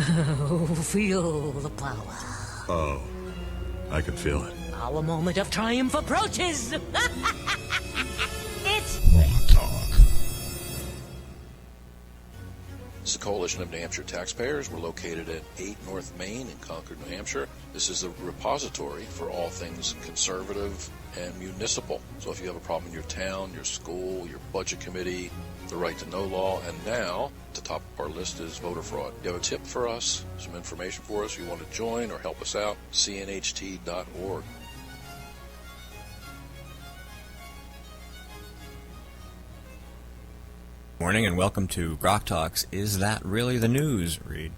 Feel the power. Oh, I can feel it. Our moment of triumph approaches. It's GrokTALK. This is the Coalition of New Hampshire Taxpayers. We're located at 8 North Main in Concord, New Hampshire. This is the repository for all things conservative and municipal. So if you have a problem in your town, your school, your budget committee, the right to know law, and now at the top of our list is voter fraud. You have a tip for us, some information for us, you want to join or help us out, cnht.org. Morning and welcome to GrokTALK's Is That Really the News? Read.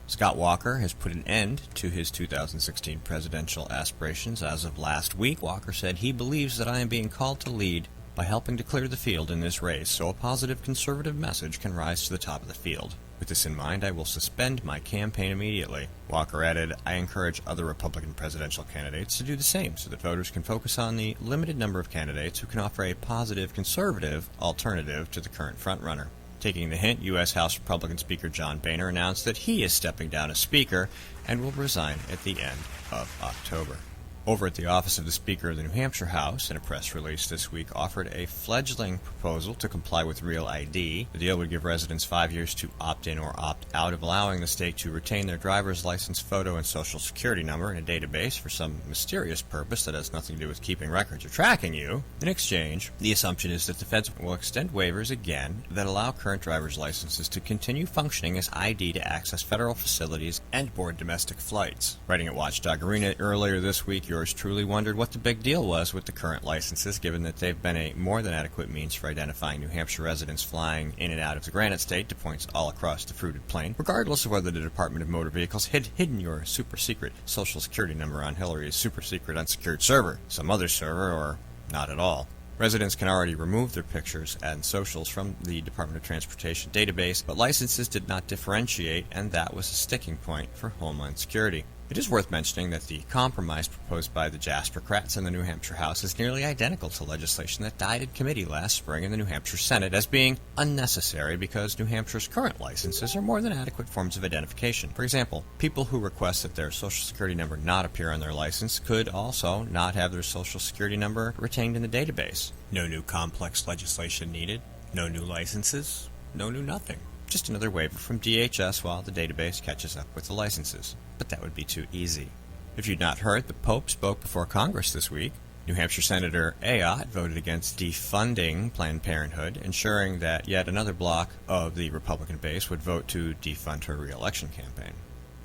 Scott Walker has put an end to his 2016 presidential aspirations as of last week. Walker said he believes that I am being called to lead by helping to clear the field in this race so a positive conservative message can rise to the top of the field. With this in mind, I will suspend my campaign immediately. Walker added, I encourage other Republican presidential candidates to do the same so that voters can focus on the limited number of candidates who can offer a positive conservative alternative to the current frontrunner. Taking the hint, U.S. House Republican Speaker John Boehner announced that he is stepping down as Speaker and will resign at the end of October. Over at the office of the Speaker of the New Hampshire House, in a press release this week, offered a fledgling proposal to comply with Real ID. The deal would give residents 5 years to opt in or opt out of allowing the state to retain their driver's license, photo, and social security number in a database for some mysterious purpose that has nothing to do with keeping records or tracking you. In exchange, the assumption is that the feds will extend waivers again that allow current driver's licenses to continue functioning as ID to access federal facilities and board domestic flights. Writing at Watchdog Arena earlier this week, yours truly wondered what the big deal was with the current licenses, given that they've been a more than adequate means for identifying New Hampshire residents flying in and out of the Granite State to points all across the fruited plain, regardless of whether the Department of Motor Vehicles had hidden your super-secret Social Security number on Hillary's super-secret unsecured server, some other server, or not at all. Residents can already remove their pictures and socials from the Department of Transportation database, but licenses did not differentiate, and that was a sticking point for Homeland Security. It is worth mentioning that the compromise proposed by the Jaspercrats in the New Hampshire House is nearly identical to legislation that died in committee last spring in the New Hampshire Senate as being unnecessary because New Hampshire's current licenses are more than adequate forms of identification. For example, people who request that their Social Security number not appear on their license could also not have their Social Security number retained in the database. No new complex legislation needed, no new licenses, no new nothing. Just another waiver from DHS while the database catches up with the licenses. But that would be too easy. If you'd not heard, the Pope spoke before Congress this week. New Hampshire Senator Ayotte voted against defunding Planned Parenthood, ensuring that yet another block of the Republican base would vote to defund her re-election campaign.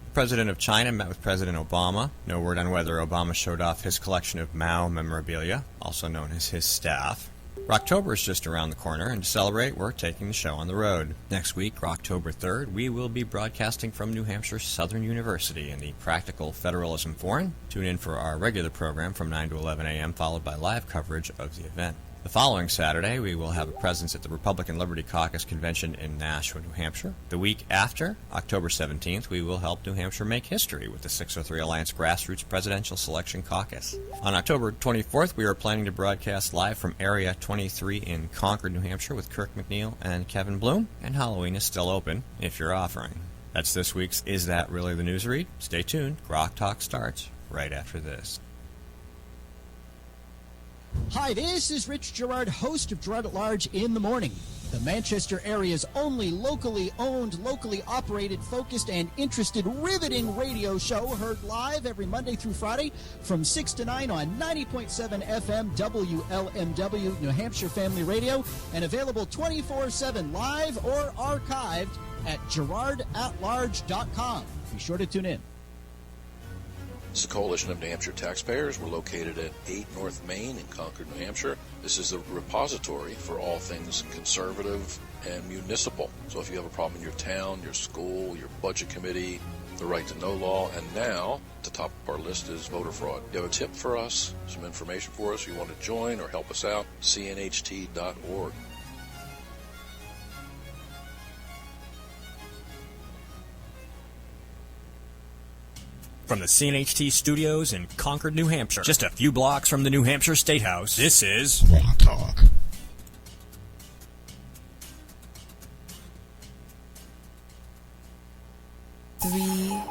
The President of China met with President Obama. No word on whether Obama showed off his collection of Mao memorabilia, also known as his staff. Rocktober is just around the corner, and to celebrate, we're taking the show on the road. Next week, October 3rd, we will be broadcasting from New Hampshire Southern University in the Practical Federalism Forum. Tune in for our regular program from 9 to 11 a.m., followed by live coverage of the event. The following Saturday, we will have a presence at the Republican Liberty Caucus Convention in Nashua, New Hampshire. The week after, October 17th, we will help New Hampshire make history with the 603 Alliance Grassroots Presidential Selection Caucus. On October 24th, we are planning to broadcast live from Area 23 in Concord, New Hampshire with Kirk McNeil and Kevin Bloom, and Halloween is still open if you're offering. That's this week's Is That Really the News Read? Stay tuned. GrokTALK starts right after this. Hi, this is Rich Gerard, host of Gerard at Large in the Morning, the Manchester area's only locally owned, locally operated, focused, and interested, riveting radio show, heard live every Monday through Friday from 6 to 9 on 90.7 FM WLMW New Hampshire Family Radio, and available 24/7 live or archived at GerardAtLarge.com. Be sure to tune in. This is the Coalition of New Hampshire Taxpayers. We're located at 8 North Main in Concord, New Hampshire. This is the repository for all things conservative and municipal. So if you have a problem in your town, your school, your budget committee, the right to know law, and now at the top of our list is voter fraud. You have a tip for us, some information for us, you want to join or help us out, cnht.org. From the CNHT studios in Concord, New Hampshire, just a few blocks from the New Hampshire State House, this is GrokTALK. 3,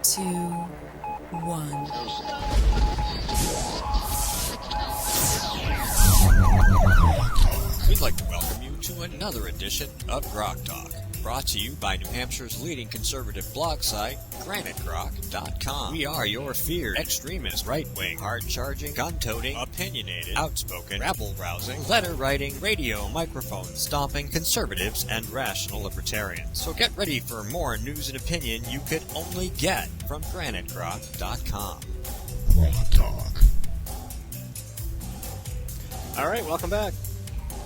2, 1. We'd like to welcome you to another edition of GrokTALK, brought to you by New Hampshire's leading conservative blog site, GraniteGrok.com. We are your feared extremist, right-wing, hard-charging, gun-toting, opinionated, outspoken, rabble-rousing, letter-writing, radio microphone stomping conservatives and rational libertarians. So get ready for more news and opinion you could only get from GraniteGrok.com. Grok Talk. All right, welcome back.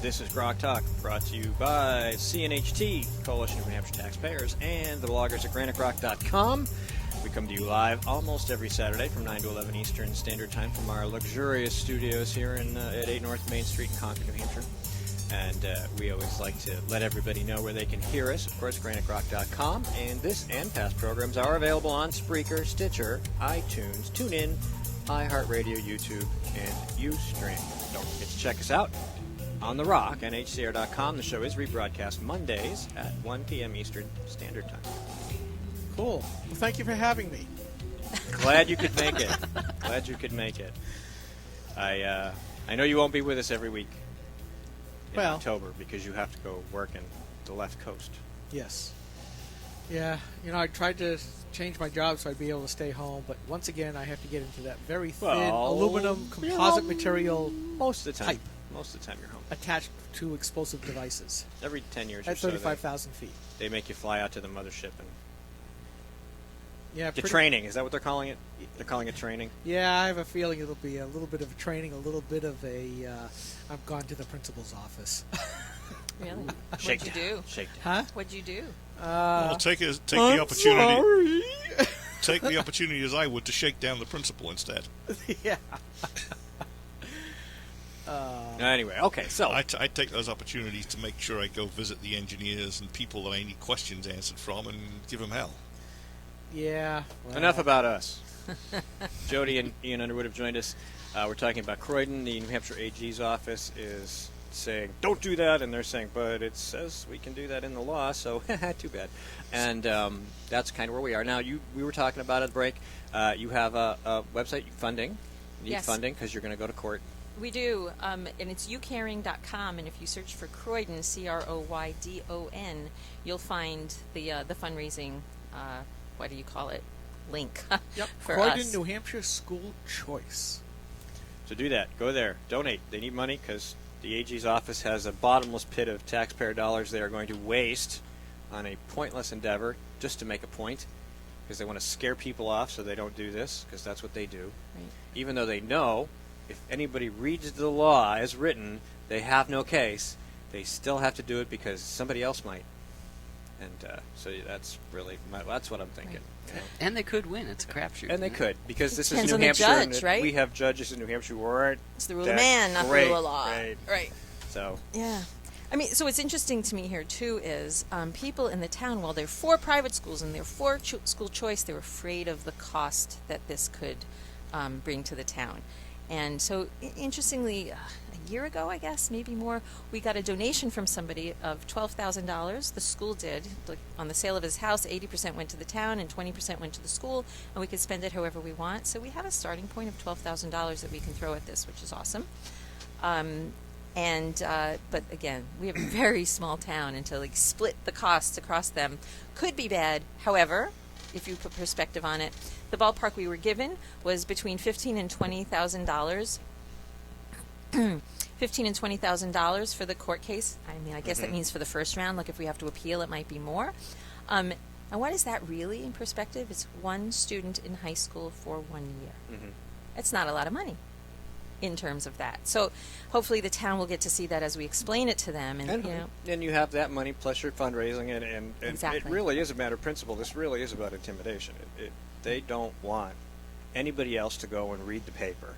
This is Grok Talk, brought to you by CNHT, Coalition of New Hampshire Taxpayers, and the bloggers at GraniteGrok.com. We come to you live almost every Saturday from 9 to 11 Eastern Standard Time from our luxurious studios here at 8 North Main Street in Concord, New Hampshire. And we always like to let everybody know where they can hear us. Of course, GraniteGrok.com. And this and past programs are available on Spreaker, Stitcher, iTunes, TuneIn, iHeartRadio, YouTube, and Ustream. Don't forget to check us out on The Rock, nhcr.com. The show is rebroadcast Mondays at 1 p.m. Eastern Standard Time. Cool. Well, thank you for having me. Glad you could make it. Glad you could make it. I know you won't be with us every week in October because you have to go work in the left coast. Yes. Yeah, I tried to change my job so I'd be able to stay home, but once again, I have to get into that very thin aluminum composite material most of the time. type Most of the time you're home. attached to explosive devices Every 10 years at or so, 35,000 feet. they make you fly out to the mothership and Yeah, get training. Is that what they're calling it? They're calling it training? Yeah, I have a feeling it'll be a little bit of a training, a little bit of a. I've gone to the principal's office. Really? Shake What'd you do? Shake Huh? What'd you do? Well, take the I'm opportunity. sorry. Take the opportunity as I would to shake down the principal instead. Yeah. Anyway, okay, so I take those opportunities to make sure I go visit the engineers and people that I need questions answered from and give them hell. Yeah. Well, enough about us. Jody and Ian Underwood have joined us. We're talking about Croydon. The New Hampshire AG's office is saying, don't do that, and they're saying, but it says we can do that in the law, so too bad. And that's kind of where we are. Now, we were talking about at the break, you have a website, funding. You need Yes. funding because you're going to go to court. We do, and it's ucaring.com, and if you search for Croydon, Croydon, you'll find the fundraising, what do you call it, link Yep. for Croydon, us. New Hampshire School Choice. So do that. Go there. Donate. They need money because the AG's office has a bottomless pit of taxpayer dollars they are going to waste on a pointless endeavor just to make a point because they want to scare people off so they don't do this because that's what they do. Right. Even though they know if anybody reads the law as written, they have no case, they still have to do it because somebody else might. And so that's really that's what I'm thinking. Right. You know? And they could win. It's a crapshoot. And they could because this is Depends New on the Hampshire. judge, and right? We have judges in New Hampshire who aren't. It's the rule that of man, not the great, rule of law. Right. So Yeah. I mean, so what's interesting to me here, too, is people in the town, while they're for private schools and they're for school choice, they're afraid of the cost that this could bring to the town. And so, interestingly, a year ago, I guess, maybe more, we got a donation from somebody of $12,000. The school did. On the sale of his house, 80% went to the town and 20% went to the school, and we could spend it however we want. So we have a starting point of $12,000 that we can throw at this, which is awesome. But again, we have a very small town, and to split the costs across them could be bad. However, if you put perspective on it, the ballpark we were given was between $15,000 and $20,000. $15,000 and $20,000 for the court case. I mean, I guess that means for the first round. Like if we have to appeal, it might be more. And what is that really in perspective? It's one student in high school for 1 year. It's not a lot of money in terms of that. So hopefully the town will get to see that as we explain it to them. And you have that money plus your fundraising, and Exactly. it really is a matter of principle. This really is about intimidation. They don't want anybody else to go and read the paper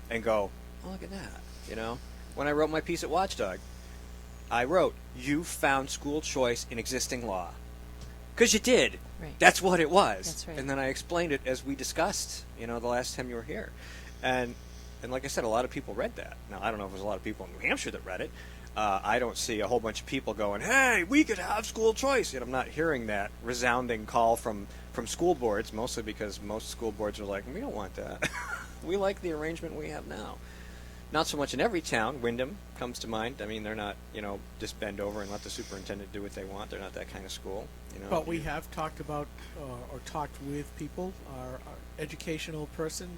and go, oh, look at that. When I wrote my piece at Watchdog, I wrote, you found school choice in existing law. Because you did. Right. That's what it was. That's right. And then I explained it as we discussed, the last time you were here. And like I said, a lot of people read that. Now, I don't know if there's a lot of people in New Hampshire that read it. I don't see a whole bunch of people going, hey, we could have school choice. I'm not hearing that resounding call from from school boards, mostly because most school boards are like, we don't want that. We like the arrangement we have now. Not so much in every town. Wyndham comes to mind. I mean, they're not, just bend over and let the superintendent do what they want. They're not that kind of school. But we have talked about or talked with people. Our educational person,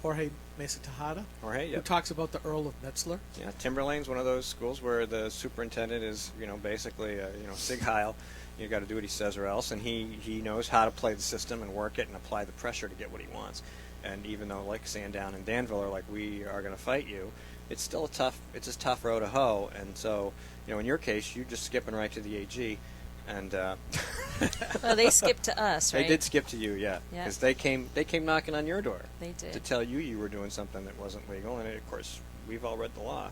Jorge Mesa Tejada, Jorge, who talks about the Earl of Metzler. Yeah, Timberlane's one of those schools where the superintendent is, basically, Sig Heil. You got to do what he says or else, and he knows how to play the system and work it and apply the pressure to get what he wants. And even though, like Sandown and Danville are like, we are going to fight you, it's still a tough row to hoe. And so, in your case, you're just skipping right to the AG, and well, they skipped to us, right? They did skip to you, yeah, because they came knocking on your door. They did to tell you were doing something that wasn't legal, and of course, we've all read the law.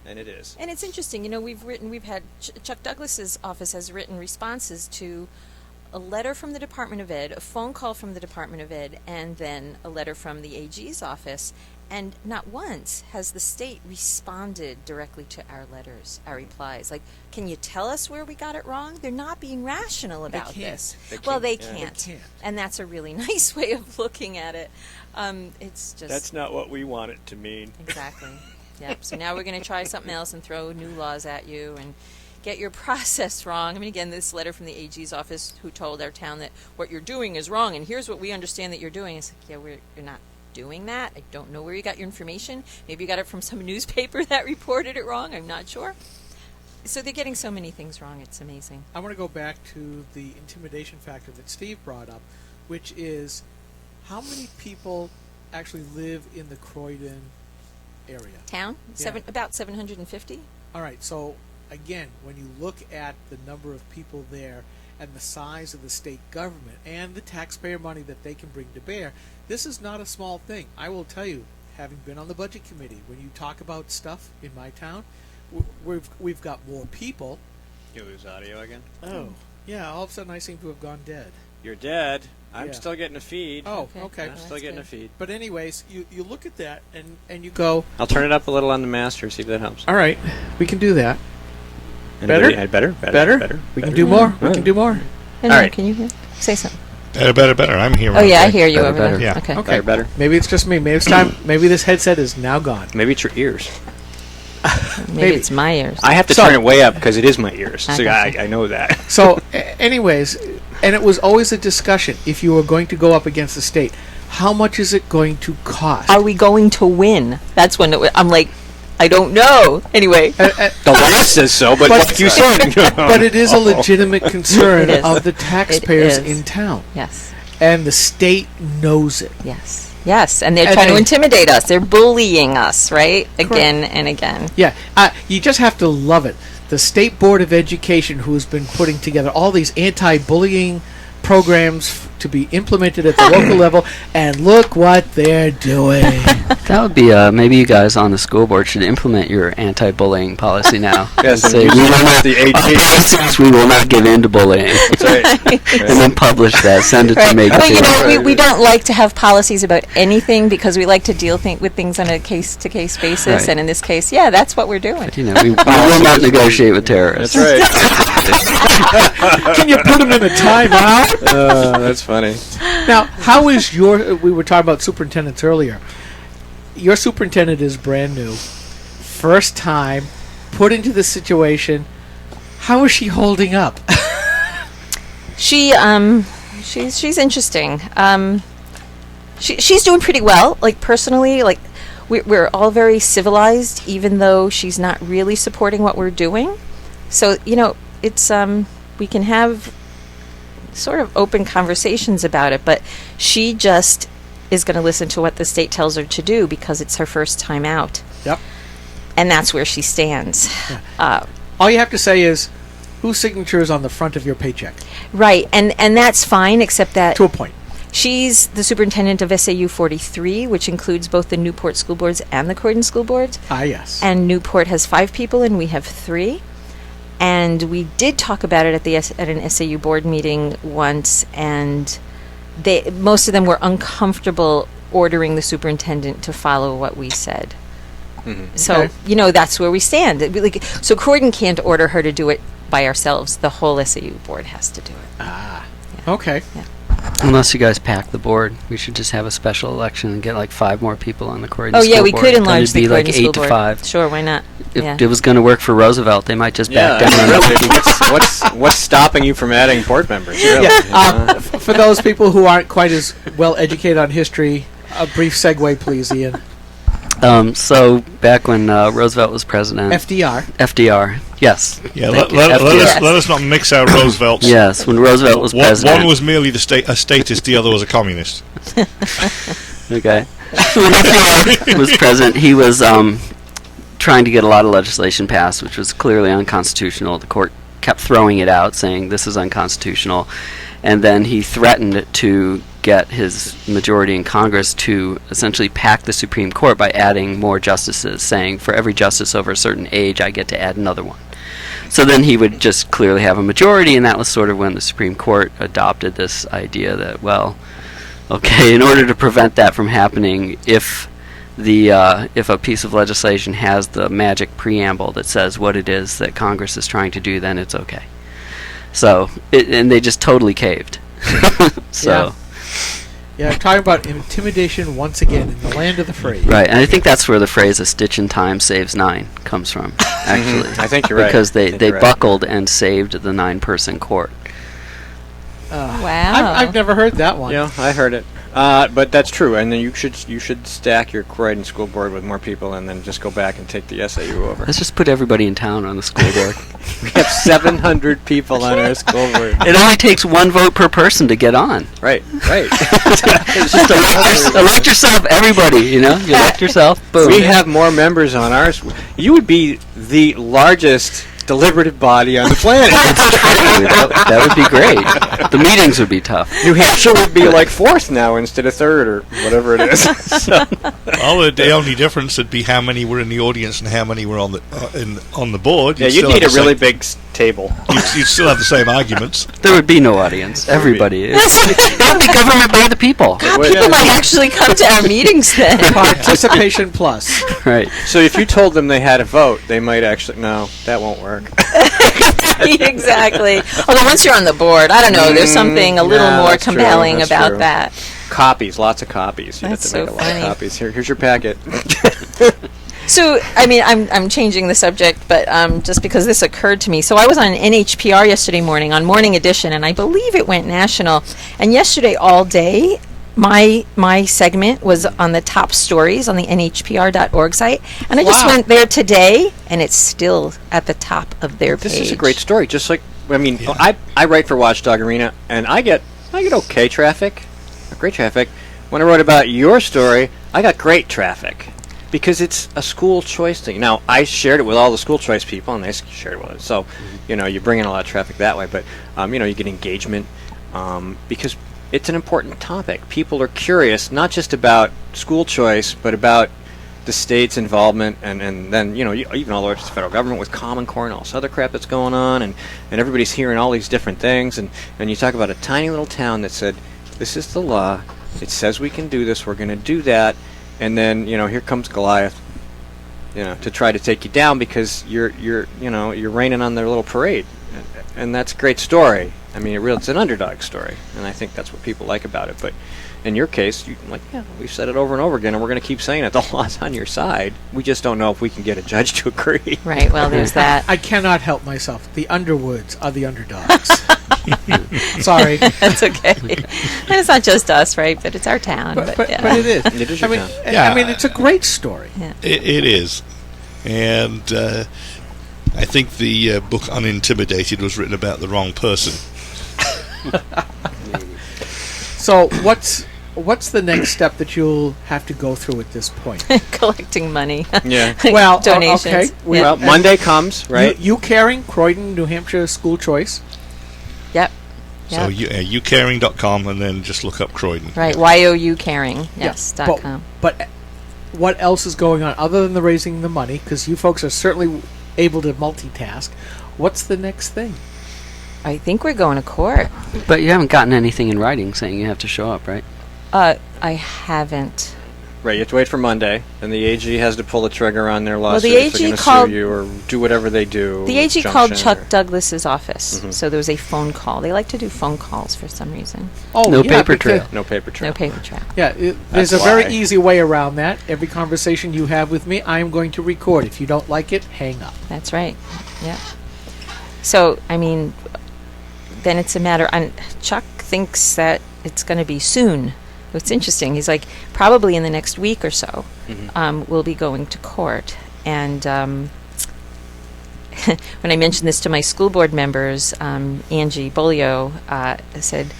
And it is. And it's interesting. We've had Chuck Douglas's office has written responses to a letter from the Department of Ed, a phone call from the Department of Ed, and then a letter from the AG's office. And not once has the state responded directly to our letters, our replies. Like, can you tell us where we got it wrong? They're not being rational about this. They can't. And that's a really nice way of looking at it. It's just... That's not what we want it to mean. Exactly. Yep. So now we're going to try something else and throw new laws at you and get your process wrong. I mean, again, this letter from the AG's office who told our town that what you're doing is wrong, and here's what we understand that you're doing. It's like, yeah, you're not doing that. I don't know where you got your information. Maybe you got it from some newspaper that reported it wrong. I'm not sure. So they're getting so many things wrong. It's amazing. I want to go back to the intimidation factor that Steve brought up, which is how many people actually live in the Croydon area? Town? Yeah. About 750. All right. So, again, when you look at the number of people there and the size of the state government and the taxpayer money that they can bring to bear, this is not a small thing. I will tell you, having been on the budget committee, when you talk about stuff in my town, we've got more people. You lose audio again? Oh, yeah. All of a sudden, I seem to have gone dead. You're dead. I'm still getting a feed. Oh, okay. I'm still getting a feed. But anyways, you look at that and you go... I'll turn it up a little on the master, see if that helps. All right. We can do that. Better? Better? We can do more. We can do more. All right. Can you hear? Say something. Better. I'm here. Oh, yeah, I hear you over better. there. Yeah. Okay. Better. Maybe it's just me. Maybe it's time. Maybe this headset is now gone. Maybe it's your ears. Maybe it's my ears. I have to turn it way up because it is my ears. So Okay. I know that. So, anyways, and it was always a discussion. If you were going to go up against the state, how much is it going to cost? Are we going to win? That's when I'm like, I don't know. Anyway. The law says so, but like you said. But it is a legitimate concern of the taxpayers in town. Yes. And the state knows it. Yes. Yes, and they're trying to intimidate us. They're bullying us, right? Again and again. Yeah. You just have to love it. The State Board of Education, who has been putting together all these anti-bullying programs to be implemented at the local level, and look what they're doing. That would be maybe you guys on the school board should implement your anti-bullying policy now. Yes, and say we will not give in to bullying. That's right. And then publish that, send it to me. Well, we don't like to have policies about anything because we like to deal with things on a case-to-case basis, Right. and in this case, yeah, that's what we're doing. But, we will not negotiate with terrorists. That's right. Can you put them in a timeout? That's funny. Now, how is we were talking about superintendents earlier. Your superintendent is brand new. First time, put into this situation. How is she holding up? She's interesting. She's doing pretty well. Like, personally, like, we're all very civilized, even though she's not really supporting what we're doing. So, it's, we can have sort of open conversations about it, but she just is going to listen to what the state tells her to do because it's her first time out. Yep. And that's where she stands. Yeah. All you have to say is, whose signature is on the front of your paycheck? Right, and that's fine, except that... To a point. She's the superintendent of SAU 43, which includes both the Newport School Boards and the Croydon School Boards. Ah, yes. And Newport has 5 people, and we have 3. And we did talk about it at an SAU board meeting once, and most of them were uncomfortable ordering the superintendent to follow what we said. Mm-hmm. So, Okay. That's where we stand. So Croydon can't order her to do it by ourselves. The whole SAU board has to do it. Ah. Yeah. Okay. Unless you guys pack the board, we should just have a special election and get like 5 more people on the Croydon Oh School yeah, we Board. could Then enlarge it'd be the like Croydon 8 School to Board. 5. Sure, why not? If Yeah. it was going to work for Roosevelt, they might just back Yeah, down. really. What's stopping you from adding board members? Really? Yeah. For those people who aren't quite as well educated on history, a brief segue, please, Ian. So back when Roosevelt was president, FDR, yes. Yeah, Thank let you. let us not mix out Roosevelt's. Yes, when Roosevelt was president. One was merely a statist, the other was a communist. Okay. So when FDR was president, he was trying to get a lot of legislation passed, which was clearly unconstitutional. The court kept throwing it out, saying this is unconstitutional. And then he threatened to get his majority in Congress to essentially pack the Supreme Court by adding more justices, saying for every justice over a certain age, I get to add another one. So then he would just clearly have a majority, and that was sort of when the Supreme Court adopted this idea that, well, okay, in order to prevent that from happening, if a piece of legislation has the magic preamble that says what it is that Congress is trying to do, then it's okay. So, and they just totally caved. So, yeah, talking about intimidation once again in the land of the free. right, and I think that's where the phrase "a stitch in time saves 9" comes from. Actually, I think you're right. Because they you're right. buckled and saved the 9-person court. Wow. I've never heard that one. Yeah, I heard it. But that's true, and then you should stack your Croydon School Board with more people, and then just go back and take the SAU over. Let's just put everybody in town on the school board. We have 700 people on our school board. It only takes 1 vote per person to get on. Right. Just elect yourself, everybody. You elect yourself. Boom. We have more members on ours. You would be the largest deliberative body on the planet. that would be great. The meetings would be tough. New Hampshire would be like 4th now instead of 3rd or whatever it is. So. Well, the only difference would be how many were in the audience and how many were on the board. Yeah, you'd need a really big table. You'd still have the same arguments. There would be no audience. Everybody. It would be government by the people. God, people might actually come to our meetings then. Participation plus. Right. So if you told them they had a vote, they might actually, no, that won't work. Exactly. Although once you're on the board, I don't know, there's something a little more that's true, compelling that's about true. that. Copies, lots of copies. You have That's to make so a lot funny. of copies. Here's your packet. So, I mean, I'm changing the subject, but just because this occurred to me. So I was on NHPR yesterday morning on Morning Edition, and I believe it went national. And yesterday all day, my segment was on the top stories on the nhpr.org site, and I just Wow. went there today, and it's still at the top of their page. This is a great story. Just like, I mean, I write for Watchdog Arena, and I get okay traffic, great traffic. When I wrote about your story, I got great traffic because it's a school choice thing. Now, I shared it with all the school choice people, and they shared it with us. So, you bring in a lot of traffic that way, but you get engagement because it's an important topic. People are curious not just about school choice, but about the state's involvement, and then even all the way to the federal government with Common Core and all this other crap that's going on, and everybody's hearing all these different things, and you talk about a tiny little town that said, this is the law, it says we can do this, we're going to do that, and then here comes Goliath, to try to take you down because you're raining on their little parade, and that's a great story. I mean, it's an underdog story, and I think that's what people like about it. But in your case, we've said it over and over again, and we're going to keep saying it. The law's on your side. We just don't know if we can get a judge to agree. Right, well, there's that. I cannot help myself. The Underwoods are the underdogs. Sorry. That's okay. And it's not just us, right? But it's our town. But yeah. it is. It is your town. Yeah. I mean, it's a great story. Yeah. It is. And I think the book Unintimidated was written about the wrong person. So what's the next step that you'll have to go through at this point? Collecting money. Yeah. Well, donations. okay. Well, Monday comes, right? You caring Croydon, New Hampshire school choice. Yep. So youcaring.com, and then just look up Croydon. Right, YOUcaring, yes, Yeah, .com. But what else is going on other than the raising the money? Because you folks are certainly able to multitask. What's the next thing? I think we're going to court. But you haven't gotten anything in writing saying you have to show up, right? I haven't. Right, you have to wait for Monday, and the AG has to pull the trigger on their Well, lawsuit the if they're AG going to called- sue you or do whatever they do. The AG junction called or- Chuck Douglas's office, Mhm. so there was a phone call. They like to do phone calls for some reason. Oh, No yeah, paper because- trail. No paper trail. No paper trail. Yeah, there's That's a very why. easy way around that. Every conversation you have with me, I am going to record. If you don't like it, hang up. That's right. Yeah. So, I mean, then it's a matter. And Chuck thinks that it's going to be soon. It's interesting. He's like, probably in the next week or so, we'll be going to court. And when I mentioned this to my school board members, Angie Bolio said,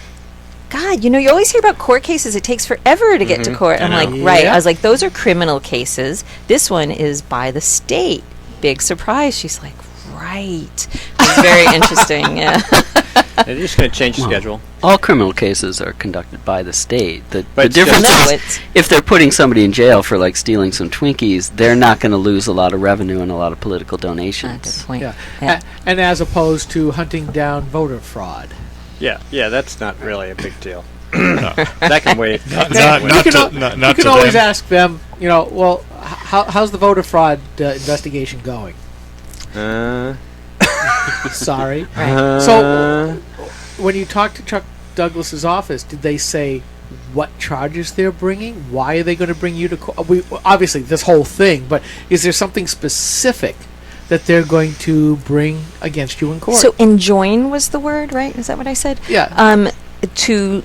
God, you always hear about court cases. It takes forever to get to court. I'm like, right. Yeah. I was like, those are criminal cases. This one is by the state. Big surprise. She's like, right. It's very interesting. Yeah. They're just going to change the schedule. All criminal cases are conducted by the state. The But difference No, is, it's- if they're putting somebody in jail for like stealing some Twinkies, they're not going to lose a lot of revenue and a lot of political Good donations. point. Yeah. Yeah. And as opposed to hunting down voter fraud. Yeah, that's not really a big deal. That can wait. Not you can, to, not, not you can to always them. ask them, well, how's the voter fraud investigation going? Sorry. Right. So, when you talked to Chuck Douglas's office, did they say what charges they're bringing? Why are they going to bring you to court? Obviously, this whole thing, but is there something specific that they're going to bring against you in court? So enjoin was the word, right? Is that what I said? Yeah. To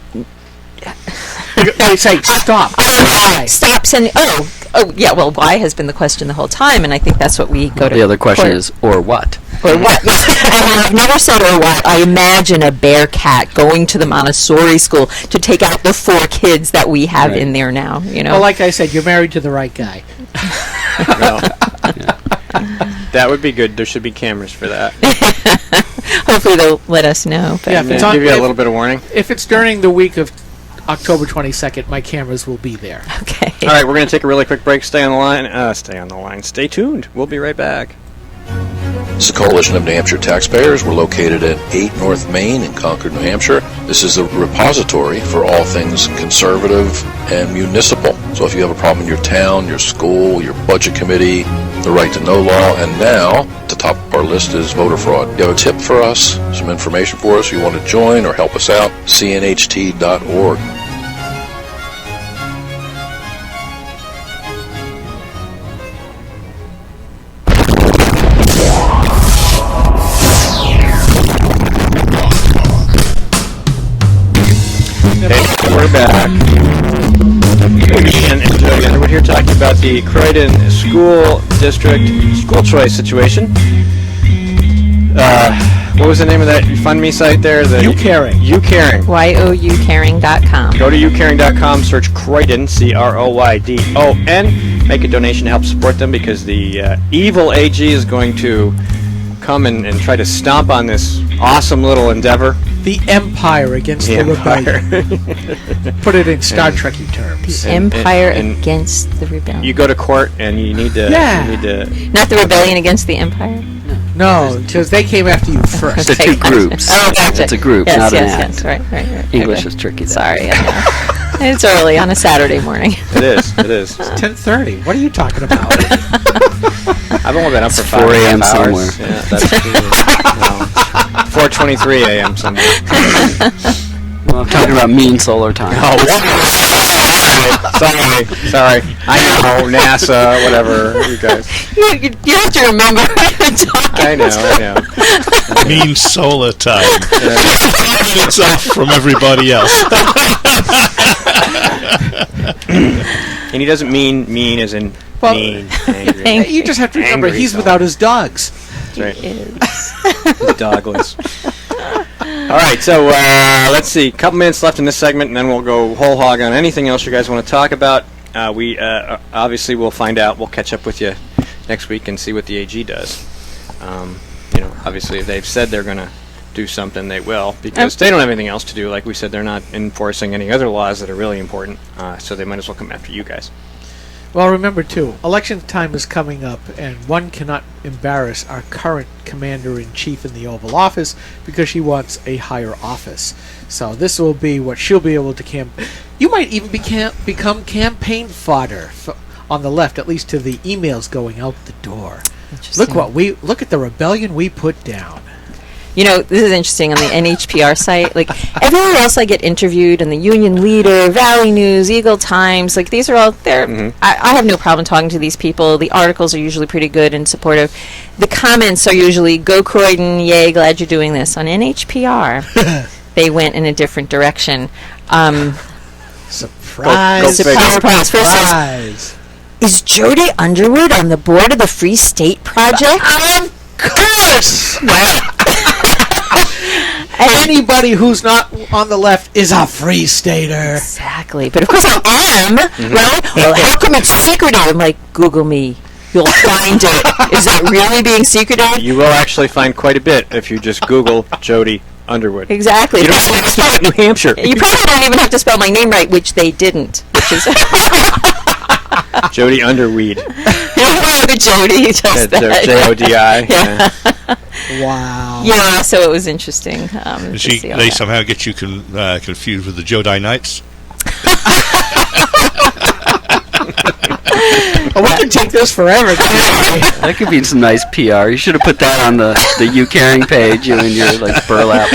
They say, stop. Why? stop sending. Oh, yeah. Well, why has been the question the whole time, and I think that's what we go to. The other question court. is, or what? Or what? Yes. And I've never said or what. I imagine a bear cat going to the Montessori school to take out the 4 kids that we have Right. in there now. Well, like I said, you're married to the right guy. Well, that would be good. There should be cameras for that. Hopefully they'll let us know. But Yeah, if Yeah, it's on- give you a if- little bit of warning. If it's during the week of October 22nd, my cameras will be there. Okay. All right, we're going to take a really quick break. Stay on the line. Stay on the line. Stay tuned. We'll be right back. This is a coalition of New Hampshire taxpayers. We're located at 8 North Main in Concord, New Hampshire. This is a repository for all things conservative and municipal. So if you have a problem in your town, your school, your budget committee, the right to know law, and now, at the top of our list is voter fraud. You have a tip for us, some information for us, you want to join or help us out, cnht.org. We're back. And we're here talking about the Croydon School District school choice situation. What was the name of that Fund Me site there? YouCaring. YouCaring. youcaring.com. Go to youcaring.com, search Croydon, Croydon, make a donation to help support them because the evil AG is going to come and try to stomp on this awesome little endeavor. The Empire against the rebellion. Put it in Star Trekky terms. The Empire and against the rebellion. You go to court and you need to. Yeah. You need to. Not the rebellion against the Empire? No, because they came after you first. They're two groups. Oh, gotcha. It's a group, yes, not yes, an act. Yes, right. English Okay. is tricky. Sorry. It's early on a Saturday morning. It is. It is. 10:30. What are you talking about? I've only been up for 5 4 a.m. hours. somewhere. Yeah, that's 4:23 a.m. somewhere. Well, I'm talking about mean solar time. Oh, sorry. I know NASA, whatever. You guys. You have to remember what you're talking I know. Mean solar time. It's off from everybody else. And he doesn't mean as in Well, mean, angry. Angry. You just have to remember, Angry he's soul. without his dogs. That's right. is. The dogless. All right, so let's see. A couple minutes left in this segment, and then we'll go whole hog on anything else you guys want to talk about. We obviously will find out. We'll catch up with you next week and see what the AG does. Obviously, if they've said they're going to do something, they will, because they don't have anything else to do. Like we said, they're not enforcing any other laws that are really important, so they might as well come after you guys. Well, remember, too, election time is coming up, and one cannot embarrass our current commander-in-chief in the Oval Office because she wants a higher office. So this will be what she'll be able to You might even become campaign fodder on the left, at least to the emails going out the door. Look at the rebellion we put down. You know, this is interesting on the NHPR site. Like, everywhere else I get interviewed, in the Union Leader, Valley News, Eagle Times, like, these are all there. I have no problem talking to these people. The articles are usually pretty good and supportive. The comments are usually, go Croydon, yay, glad you're doing this. On NHPR, they went in a different direction. Surprise. Surprise. Is Jody Underwood on the board of the Free State Project? Of course! Anybody who's not on the left is a Free Stater. Exactly. But of course I am, right? Well, how come it's secretive? I'm like, Google me. You'll find it. Is it really being secretive? You will actually find quite a bit if you just Google Jody Underwood. Exactly. You don't have to spell it New Hampshire. You probably don't even have to spell my name right, which they didn't. Which is Jody Underweed. Jody, just that. J-O-D-I. Yeah. Wow. Yeah, so it was interesting. They somehow get you confused with the Jodi Knights. Oh, we can take this forever. That could be some nice PR. You should have put that on the you caring page, you and your like burlap.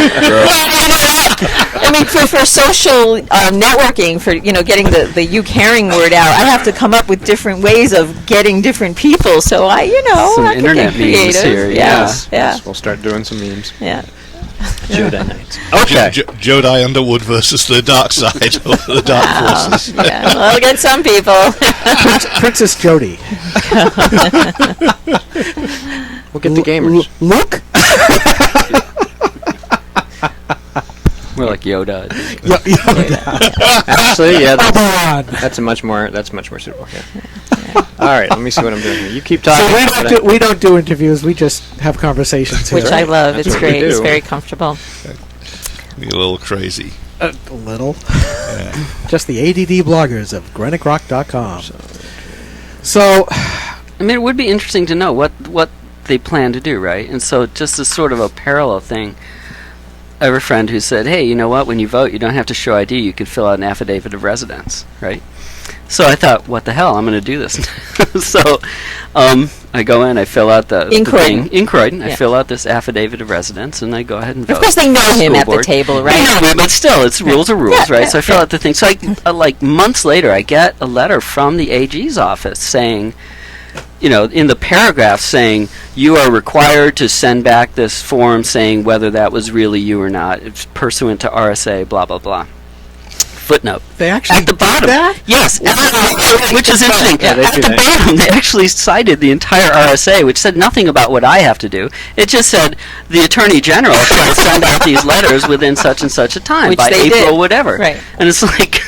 I mean, for social networking, for getting the you caring word out, I have to come up with different ways of getting different people. So I some internet can get creative. memes here. Yeah. We'll start doing some memes. Yeah. Jodi Knights. Okay. Jodi Underwood versus the dark side, or the dark forces. Yeah, well, I'll get some people. Princess Jody. We'll get the gamers. Look. We're like Yoda. Actually, yeah. That's much more suitable. Yeah. All right, let me see what I'm doing here. You keep talking. So we don't do interviews. We just have conversations here. Which I love. That's it's what we great. do. It's very comfortable. Be a little crazy. A little. Yeah. Just the ADD bloggers of GrokTALK.com. So, I mean, it would be interesting to know what they plan to do, right? And so, just as sort of a parallel thing, I have a friend who said, "Hey, you know what? When you vote, you don't have to show ID. You can fill out an affidavit of residence, right?" So I thought, what the hell? I'm going to do this. So I go in, I fill out the Croydon. In Croydon. Yeah. I fill out this affidavit of residence, and I go ahead and vote. Of course, they know him at the table, right? They know him, but still, it's rules are rules, right? Yeah, So I fill out the thing. So like months later, I get a letter from the AG's office saying, in the paragraph saying, you are required to send back this form saying whether that was really you or not. It's pursuant to RSA, blah, blah, blah. Footnote. they actually At the bottom. that? Yes. Which is interesting. Yeah, they At do the that. bottom, they actually cited the entire RSA, which said nothing about what I have to do. It just said the Attorney General shall send out these letters within such and such a time, Which by they April, did. whatever. Right. And it's like,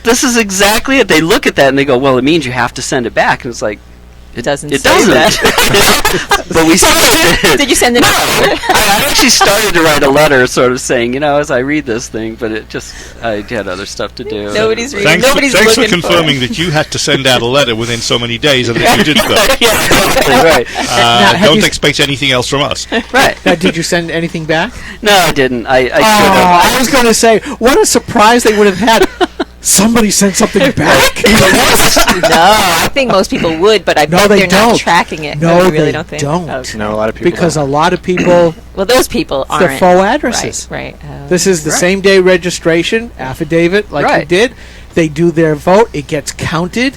this is exactly it. They look at that and they go, well, it means you have to send it back. And it's like, It doesn't it say doesn't. that. But we still did. Did you send it? No. I actually started to write a letter sort of saying, as I read this thing, but I had other stuff to do. Nobody's reading. Thanks Nobody's for looking confirming that you had to send out a letter within so many days and that you did vote. Yeah, exactly, right. have Don't you- expect anything else from us. Right. Now, did you send anything back? No, I didn't. I should have. I was going to say, what a surprise they would have had. Somebody sent something back. No, I think most people would, but I bet they they're don't. not tracking it. No, you really they don't think. don't. Okay. No, a lot of people. Because a lot of people, Well, those people they're aren't. faux addresses. Right. This is the same day registration, affidavit, like you Right. did. They do their vote, it gets counted,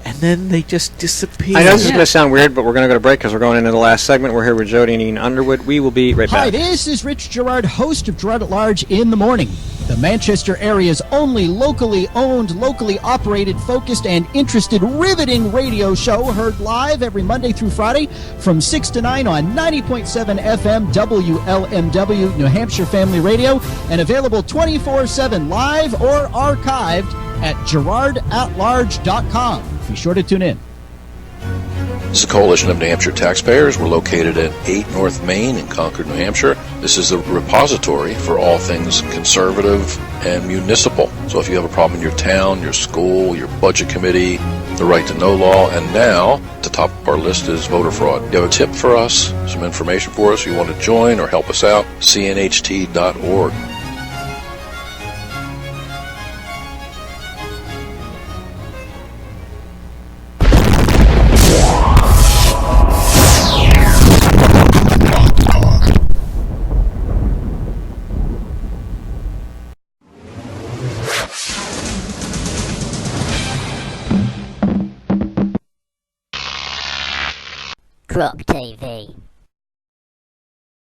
and then they just disappear. I know this is going to sound weird, but we're going to go to break because we're going into the last segment. We're here with Jody and Ian Underwood. We will be right Hi, back. this is Rich Gerard, host of Gerard at Large in the Morning, the Manchester area's only locally owned, locally operated, focused, and interested riveting radio show, heard live every Monday through Friday from 6 to 9 on 90.7 FM WLMW, New Hampshire Family Radio, and available 24/7 live or archived at GerardAtLarge.com. Be sure to tune in. This is a coalition of New Hampshire taxpayers. We're located at 8 North Main in Concord, New Hampshire. This is a repository for all things conservative and municipal. So if you have a problem in your town, your school, your budget committee, the right to know law, and now, at the top of our list is voter fraud. You have a tip for us, some information for us, you want to join or help us out, cnht.org. Grok TV.